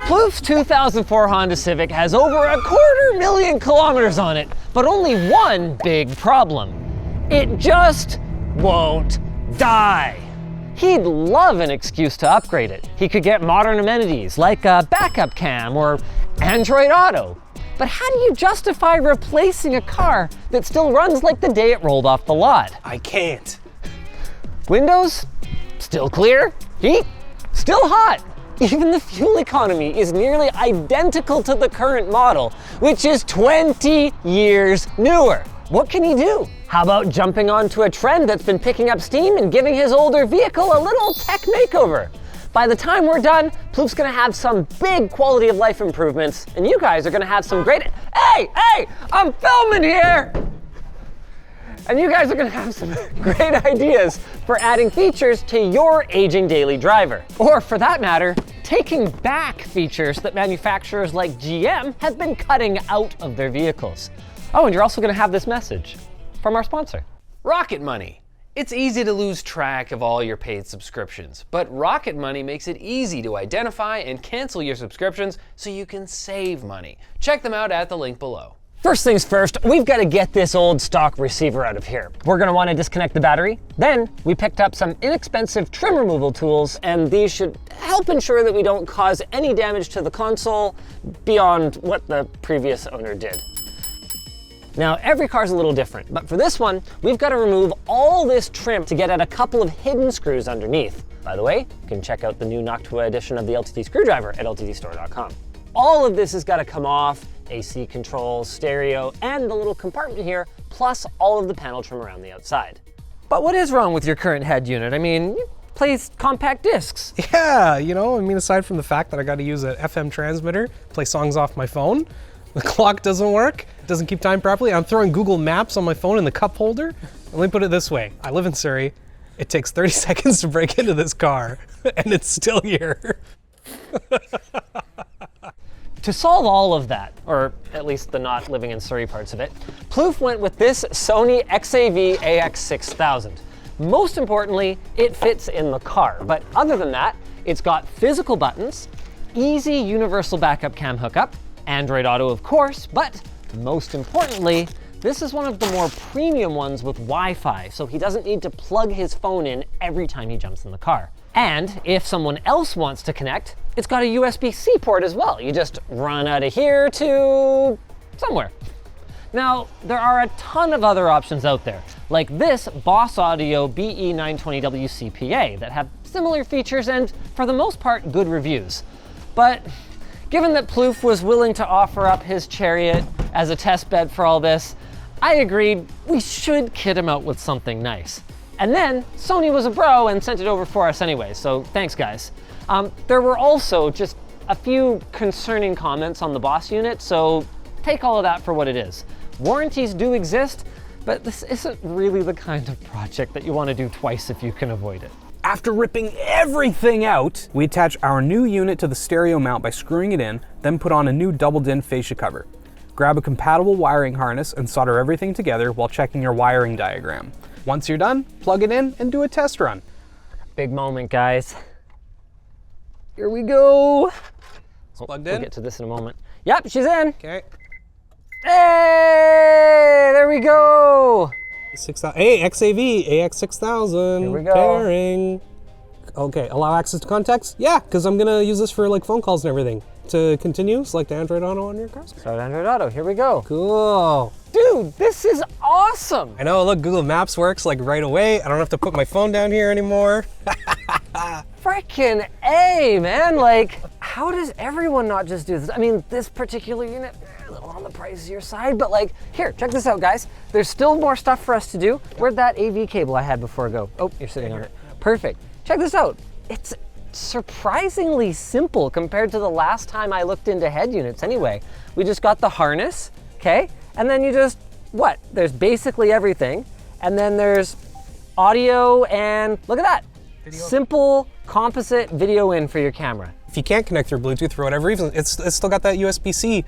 Plouf's 2004 Honda Civic has over 250,000 kilometers on it, but only one big problem. It just won't die. He'd love an excuse to upgrade it. He could get modern amenities like a backup cam or Android Auto. But how do you justify replacing a car that still runs like the day it rolled off the lot? I can't. Windows, still clear. Heat, still hot. Even the fuel economy is nearly identical to the current model, which is 20 years newer. What can he do? How about jumping onto a trend that's been picking up steam and giving his older vehicle a little tech makeover? By the time we're done, Plouf's gonna have some big quality of life improvements, and you guys are gonna have some great, hey, I'm filming here! And you guys are gonna have some great ideas for adding features to your aging daily driver. Or for that matter, taking back features that manufacturers like GM have been cutting out of their vehicles. Oh, and you're also gonna have this message from our sponsor. Rocket Money. It's easy to lose track of all your paid subscriptions, but Rocket Money makes it easy to identify and cancel your subscriptions so you can save money. Check them out at the link below. First things first, we've got to get this old stock receiver out of here. We're going to want to disconnect the battery. Then we picked up some inexpensive trim removal tools, and these should help ensure that we don't cause any damage to the console beyond what the previous owner did. Now, every car's a little different, but for this one, we've got to remove all this trim to get at a couple of hidden screws underneath. By the way, you can check out the new Noctua edition of the LTD screwdriver at ltdstore.com. All of this has got to come off. AC controls, stereo, and the little compartment here, plus all of the panel trim around the outside. But what is wrong with your current head unit? I mean, it plays compact discs. Yeah, you know, I mean, aside from the fact that I got to use an FM transmitter, play songs off my phone, the clock doesn't work, it doesn't keep time properly. I'm throwing Google Maps on my phone in the cup holder. Let me put it this way. I live in Surrey. It takes 30 seconds to break into this car, and it's still here. To solve all of that, or at least the not living in Surrey parts of it, Plouf went with this Sony XAV AX6000. Most importantly, it fits in the car, but other than that, it's got physical buttons, easy universal backup cam hookup, Android Auto of course, but most importantly, this is one of the more premium ones with Wi-Fi, so he doesn't need to plug his phone in every time he jumps in the car. And if someone else wants to connect, it's got a USB-C port as well. You just run out of here to somewhere. Now, there are a ton of other options out there, like this Boss Audio BE920W CPA that have similar features and, for the most part, good reviews. But given that Plouf was willing to offer up his Chariot as a test bed for all this, I agreed we should kit him out with something nice. And then Sony was a bro and sent it over for us anyway, so thanks guys. There were also just a few concerning comments on the Boss unit, so take all of that for what it is. Warranties do exist, but this isn't really the kind of project that you want to do twice if you can avoid it. After ripping everything out, we attach our new unit to the stereo mount by screwing it in, then put on a new double-din fascia cover. Grab a compatible wiring harness and solder everything together while checking your wiring diagram. Once you're done, plug it in and do a test run. Big moment, guys. Here we go. It's plugged in. We'll get to this in a moment. Yep, she's in. Okay. Hey, there we go. Hey, XAV, AX6000. Here we go. Pairing. Okay, allow access to contacts? Yeah, because I'm gonna use this for like phone calls and everything. To continue, select Android Auto on your car. Start Android Auto, here we go. Cool. Dude, this is awesome. I know, look, Google Maps works like right away. I don't have to put my phone down here anymore. Frickin' A, man. Like, how does everyone not just do this? I mean, this particular unit, a little on the pricier side, but like, here, check this out, guys. There's still more stuff for us to do. Where'd that AV cable I had before go? Oh, you're sitting on it. Perfect. Check this out. It's surprisingly simple compared to the last time I looked into head units anyway. We just got the harness, okay? And then you just, what? There's basically everything. And then there's audio and look at that. Video. Simple composite video in for your camera. If you can't connect through Bluetooth for whatever reason, it's still got that USB-C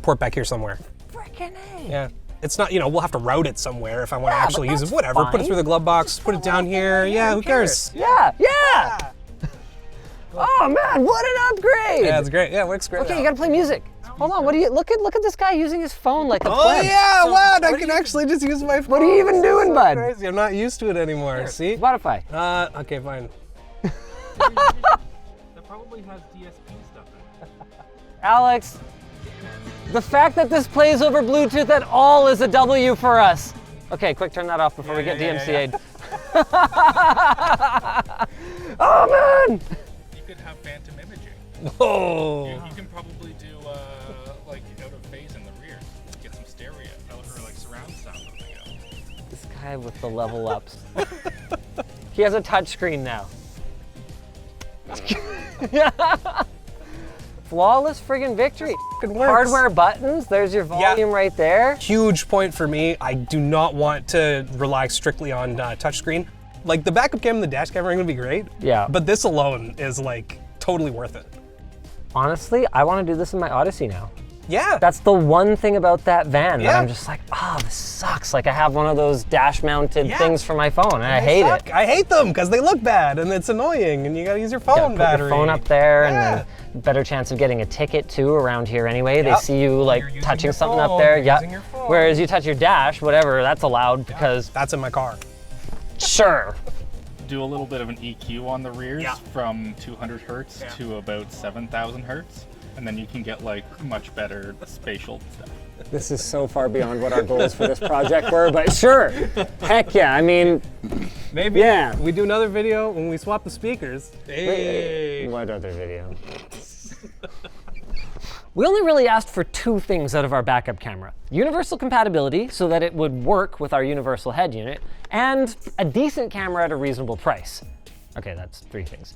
port back here somewhere. Frickin' A. Yeah. It's not, you know, we'll have to route it somewhere if I want to actually use it. Whatever, put it through the glove box, put it down here. Yeah, who cares? Yeah, yeah. Oh man, what an upgrade! Yeah, it's great. Yeah, it works great. Okay, now. you gotta play music. Hold on, what do you look at this guy using his phone like a Oh pleb. yeah, wow! I can actually just use my phone. What are you even doing, bud? Crazy. I'm not used to it anymore. See? Spotify. Okay, fine. That probably has DSP stuff in it. Alex, the fact that this plays over Bluetooth at all is a W for us. Okay, quick, turn that off before we get DMCA'd. Oh man! You could have phantom imaging. Whoa! You can probably do like out of phase in the rear. Get some stereo or like surround sound on the go. This guy with the level ups. He has a touch screen now. Flawless friggin' victory. It works. Hardware buttons, there's your volume right there. Huge point for me. I do not want to rely strictly on touchscreen. Like the backup cam and the dash camera are gonna be great. Yeah. But this alone is like totally worth it. Honestly, I want to do this in my Odyssey now. Yeah. That's the one thing about that van that Yeah. I'm just like, this sucks. Like I have one of those dash mounted Yeah. things for my phone and I They hate suck. it. I hate them because they look bad and it's annoying and you gotta use your phone Gotta put battery. your phone up there Yeah. and then better chance of getting a ticket too around here anyway. They Yep. see you like You're using touching your something phone, up there. you're Yeah. using your phone. Whereas you touch your dash, whatever, that's allowed because That's in my car. sure. Do a little bit of an EQ on the rears Yeah. from 200 hertz to about 7,000 hertz, and then you can get like much better spatial stuff. This is so far beyond what our goals for this project were, but sure. Heck yeah. I mean, Maybe. Yeah. We do another video when we swap the speakers. Hey. what other video? We only really asked for two things out of our backup camera. Universal compatibility, so that it would work with our universal head unit, and a decent camera at a reasonable price. Okay, that's three things.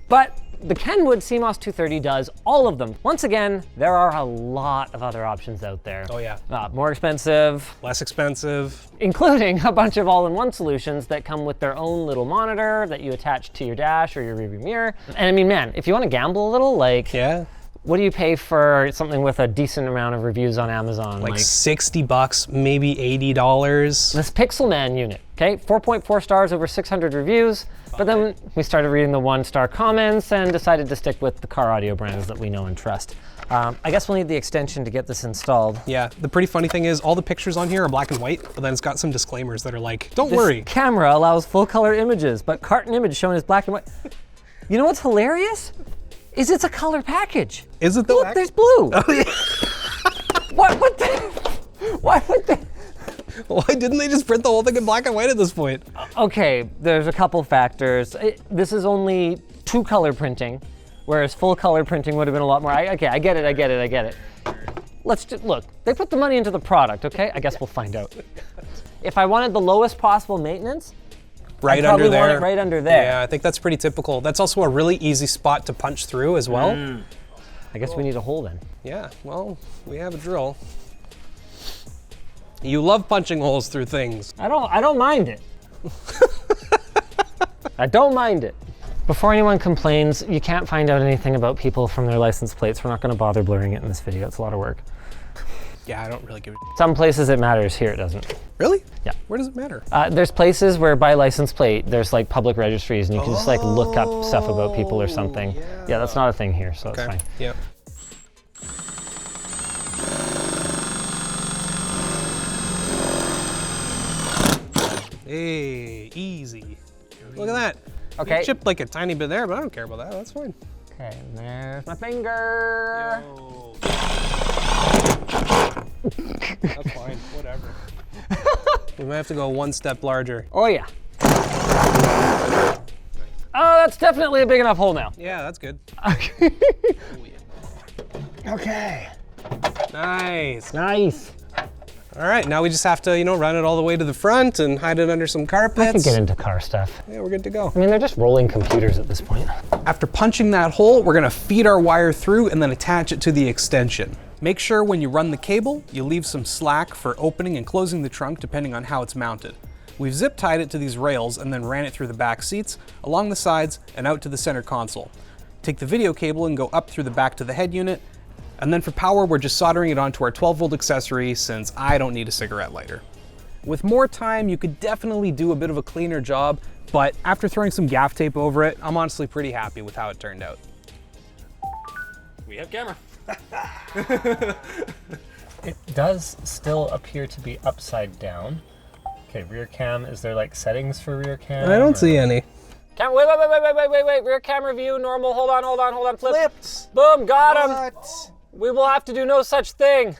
But the Kenwood CMOS 230 does all of them. Once again, there are a lot of other options out there. Oh yeah. More expensive, Less expensive. including a bunch of all-in-one solutions that come with their own little monitor that you attach to your dash or your rearview mirror. And I mean, man, if you want to gamble a little, like, Yeah. what do you pay for something with a decent amount of reviews on Amazon? Like $60, maybe $80. this Pixelman unit, okay? 4.4 stars, over 600 reviews. But then we started reading the 1-star comments and decided to stick with the car audio brands that we know and trust. I guess we'll need the extension to get this installed. Yeah, the pretty funny thing is all the pictures on here are black and white, but then it's got some disclaimers that are like, don't This worry. camera allows full color images, but carton image shown as black and white. You know what's hilarious? Is it's a color package. Is it though? Look, there's blue. Oh, yeah. What would they? Why would they? Why didn't they just print the whole thing in black and white at this point? Okay, there's a couple factors. This is only 2-color printing, whereas full color printing would have been a lot more. Okay, I get it. Let's just, look, they put the money into the product, okay? I guess we'll find out. If I wanted the lowest possible maintenance, Right I'd probably under want there. it right under there. Yeah, I think that's pretty typical. That's also a really easy spot to punch through as well. I guess we need a hole then. Yeah, well, we have a drill. You love punching holes through things. I don't mind it. I don't mind it. Before anyone complains, you can't find out anything about people from their license plates. We're not going to bother blurring it in this video. It's a lot of work. Yeah, I don't really give a Some places it matters, here it doesn't. Really? Yeah. Where does it matter? There's places where by license plate, there's like public registries and you can just like look up stuff about people or something. Yeah, that's not a thing here, so it's fine. Yep. Hey, easy. Look at that. Okay. You chipped like a tiny bit there, but I don't care about that. That's fine. Okay, and there's my finger. That's fine. Whatever. We might have to go one step larger. Oh yeah. Oh, that's definitely a big enough hole now. Yeah, that's good. Okay. Nice. Nice. All right, now we just have to, run it all the way to the front and hide it under some carpets. I could get into car stuff. Yeah, we're good to go. I mean, they're just rolling computers at this point. After punching that hole, we're gonna feed our wire through and then attach it to the extension. Make sure when you run the cable, you leave some slack for opening and closing the trunk depending on how it's mounted. We've zip tied it to these rails and then ran it through the back seats, along the sides, and out to the center console. Take the video cable and go up through the back to the head unit, and then for power, we're just soldering it onto our 12-volt accessory since I don't need a cigarette lighter. With more time, you could definitely do a bit of a cleaner job, but after throwing some gaff tape over it, I'm honestly pretty happy with how it turned out. We have camera. It does still appear to be upside down. Okay, rear cam, is there like settings for rear cam? I don't see any. Cam, wait, rear camera view, normal, hold on, flip. Flipped. Boom, got him. What? We will have to do no such thing.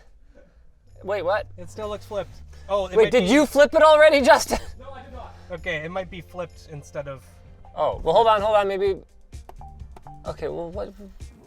Wait, what? It still looks flipped. Oh, Wait, did you flip it already, Justin? No, I did not. Okay, it might be flipped instead of... Oh, well, hold on, maybe... Okay, well, what...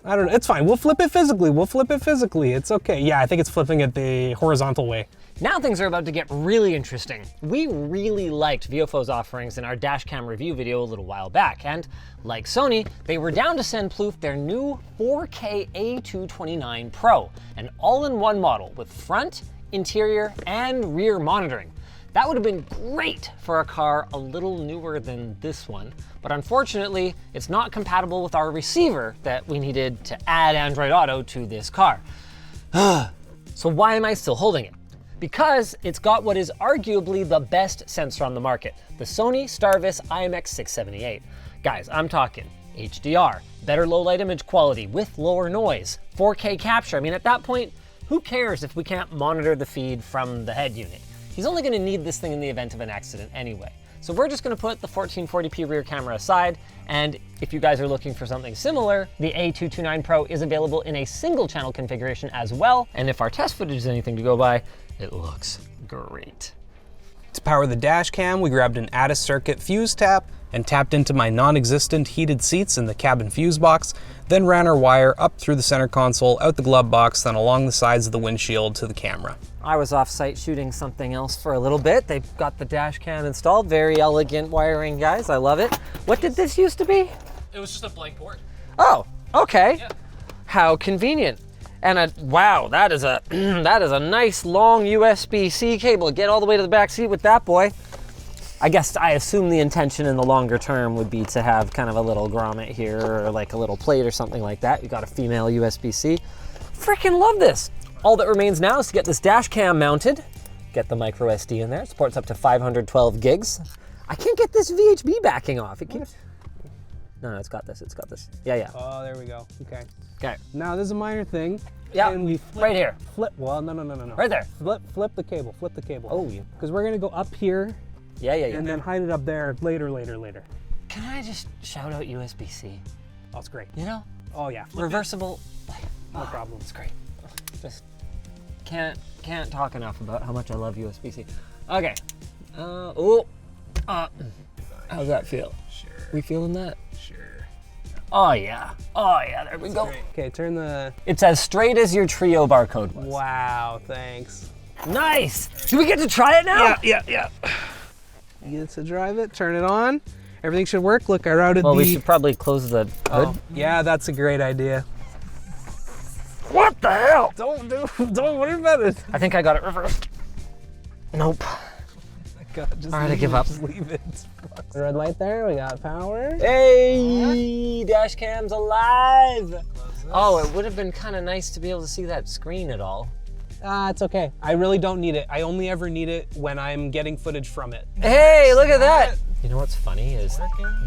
I don't know, it's fine. We'll flip it physically. It's okay. Yeah, I think it's flipping it the horizontal way. Now things are about to get really interesting. We really liked Viofo's offerings in our dash cam review video a little while back, and like Sony, they were down to send Plouffe their new 4K A229 Pro, an all-in-one model with front, interior, and rear monitoring. That would have been great for a car a little newer than this one, but unfortunately, it's not compatible with our receiver that we needed to add Android Auto to this car. So why am I still holding it? Because it's got what is arguably the best sensor on the market, the Sony Starvis IMX678. Guys, I'm talking HDR, better low light image quality with lower noise, 4K capture. I mean, at that point, who cares if we can't monitor the feed from the head unit? He's only gonna need this thing in the event of an accident anyway. So we're just gonna put the 1440p rear camera aside, and if you guys are looking for something similar, the A229 Pro is available in a single channel configuration as well, and if our test footage is anything to go by, it looks great. To power the dash cam, we grabbed an Addis circuit fuse tap and tapped into my non-existent heated seats in the cabin fuse box, then ran our wire up through the center console, out the glove box, then along the sides of the windshield to the camera. I was off-site shooting something else for a little bit. They've got the dash cam installed. Very elegant wiring, guys. I love it. What did this used to be? It was just a blank port. Oh, okay. Yeah. How convenient. And wow, that is a that is a nice long USB-C cable. Get all the way to the back seat with that boy. I assume the intention in the longer term would be to have kind of a little grommet here or like a little plate or something like that. You got a female USB-C. Freaking love this. All that remains now is to get this dash cam mounted, get the micro SD in there. It supports up to 512 gigs. I can't get this VHB backing off. It keeps... No, it's got this. Yeah. Oh, there we go. Okay. Okay. Now there's a minor thing. Yeah, And we flip, right here. Well, no. Right there. Flip the cable. Oh, yeah. Because we're gonna go up here Yeah. and then hide it up there later. Can I just shout out USB-C? Oh, it's great. You know? Oh yeah. Reversible. No problem. It's great. Just can't talk enough about how much I love USB-C. Okay. How's that feel? Sure. We feeling that? Sure. Oh yeah, there we go. Okay, turn the... It's as straight as your Trio barcode was. Wow, thanks. Nice! Do we get to try it now? Yeah. You get to drive it, turn it on. Everything should work. Look, I routed Well, the... we should probably close the hood. Oh, yeah, that's a great idea. What the hell? Don't worry about it. I think I got it reversed. Nope. God, just All right, I leave give it, up. Just leave it. Red light there, we got power. Hey, dash cam's alive. Oh, it would have been kind of nice to be able to see that screen at all. It's okay. I really don't need it. I only ever need it when I'm getting footage from it. Hey, look at that. You know what's funny is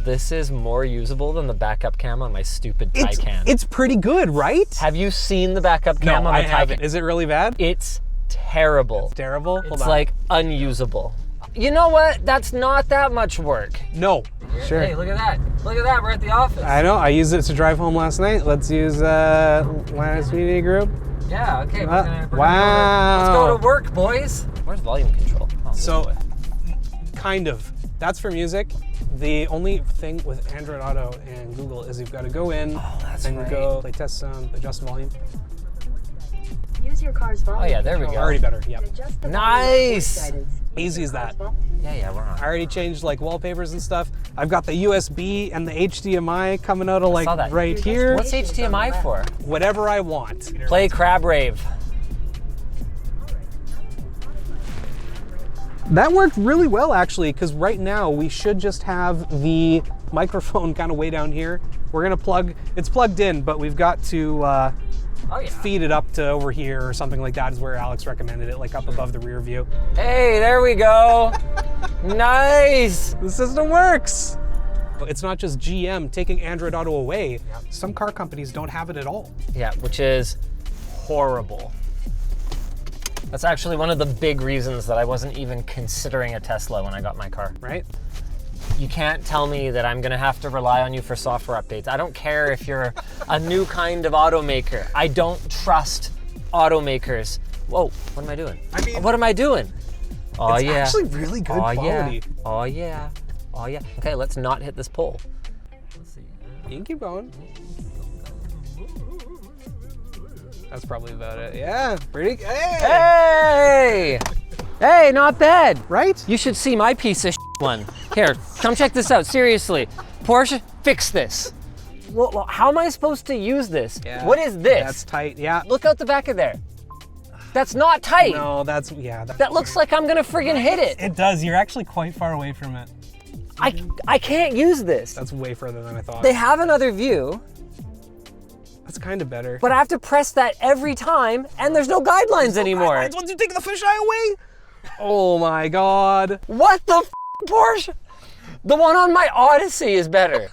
this is more usable than the backup cam on my stupid Taycan. It's pretty good, right? Have you seen the backup cam on the I Taycan? haven't. Is it really bad? It's terrible. It's terrible? It's like unusable. You know what? That's not that much work. No. Sure. Hey, look at that. Look at that. We're at the office. I know. I used it to drive home last night. Let's use Linus Media Group. Yeah, okay. Wow. Let's go to work, boys. Where's volume control? Oh, So, kind of. That's for music. The only thing with Android Auto and Google is you've got to go in and you go play test sound, adjust volume. Use your car's volume. Oh, yeah, there we go. Already better. Yep. Adjust the Nice. volume guidance. Easy as that. yeah, we're on. I already changed like wallpapers and stuff. I've got the USB and the HDMI coming out of like saw that. right here. What's HDMI for? Whatever I want. Play Crab Rave. That worked really well actually, because right now we should just have the microphone kind of way down here. We're gonna it's plugged in, but we've got to Oh, yeah. feed it up to over here or something like that is where Alex recommended it, like up above the rear view. Hey, there we go. Nice. The system works. It's not just GM taking Android Auto away. Some car companies don't have it at all. Yeah, which is horrible. That's actually one of the big reasons that I wasn't even considering a Tesla when I got my car. Right? You can't tell me that I'm gonna have to rely on you for software updates. I don't care if you're a new kind of automaker. I don't trust automakers. Whoa, what am I doing? I mean, what am I doing? Oh it's yeah. actually really good Oh quality. yeah. Oh yeah. Oh yeah. Okay, let's not hit this pole. Let's see. You can keep going. That's probably about it. Yeah, pretty. Hey! Hey! Hey, not bad. Right? You should see my piece of one. Here, come check this out. Seriously, Porsche, fix this. Well, how am I supposed to use this? Yeah. What is this? That's tight. Yeah. Look out the back of there. That's not tight. No, that's yeah. That looks like I'm gonna friggin' hit it. It does. You're actually quite far away from it. I can't use this. That's way further than I thought. They have another view, That's kind of better. but I have to press that every time, and there's no guidelines anymore. Guidelines once you take the fisheye away. Oh my God. What the Porsche? The one on my Odyssey is better.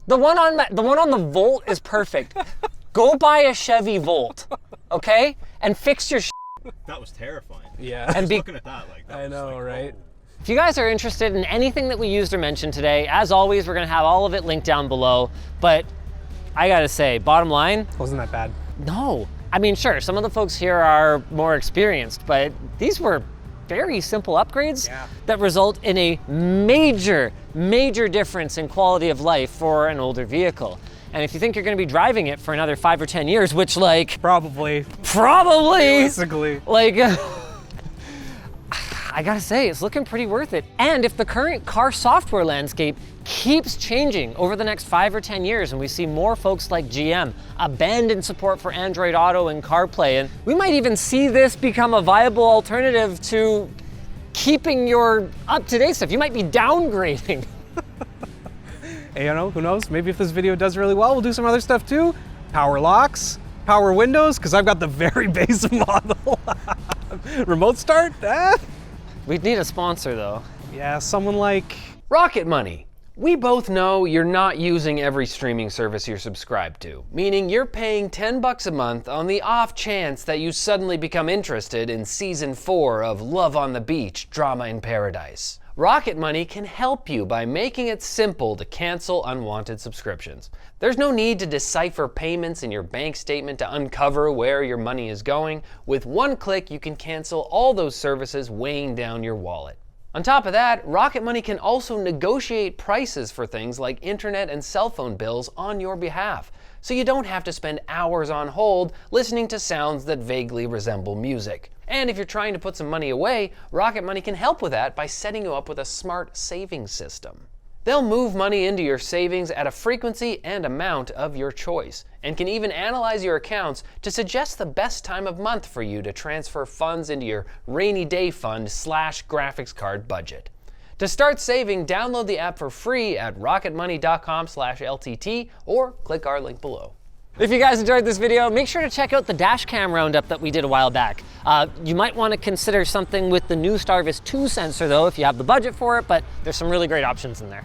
the one on the Volt is perfect. Go buy a Chevy Volt, okay? And fix your That was terrifying. Yeah. and be Looking at that, like, that I was know, like, right? If you guys are interested in anything that we used or mentioned today, as always, we're gonna have all of it linked down below. But I gotta say, bottom line, Wasn't that bad? no. I mean, sure, some of the folks here are more experienced, but these were very simple upgrades that result in a major, major difference in quality of life for an older vehicle. And if you think you're gonna be driving it for another 5 or 10 years, which like, Probably. probably, Basically. like, I gotta say, it's looking pretty worth it. And if the current car software landscape keeps changing over the next 5 or 10 years and we see more folks like GM abandon support for Android Auto and CarPlay, and we might even see this become a viable alternative to keeping your up-to-date stuff. You might be downgrading. Hey, you know, who knows? Maybe if this video does really well, we'll do some other stuff too. Power locks, power windows, because I've got the very base model. Remote start, We'd need a sponsor though. Yeah, someone like... Rocket Money. We both know you're not using every streaming service you're subscribed to, meaning you're paying $10 a month on the off chance that you suddenly become interested in season 4 of Love on the Beach, Drama in Paradise. Rocket Money can help you by making it simple to cancel unwanted subscriptions. There's no need to decipher payments in your bank statement to uncover where your money is going. With one click, you can cancel all those services weighing down your wallet. On top of that, Rocket Money can also negotiate prices for things like internet and cell phone bills on your behalf, so you don't have to spend hours on hold listening to sounds that vaguely resemble music. And if you're trying to put some money away, Rocket Money can help with that by setting you up with a smart savings system. They'll move money into your savings at a frequency and amount of your choice, and can even analyze your accounts to suggest the best time of month for you to transfer funds into your rainy day fund / graphics card budget. To start saving, download the app for free at rocketmoney.com/LTT or click our link below. If you guys enjoyed this video, make sure to check out the dash cam roundup that we did a while back. You might want to consider something with the new Starvis 2 sensor though if you have the budget for it, but there's some really great options in there.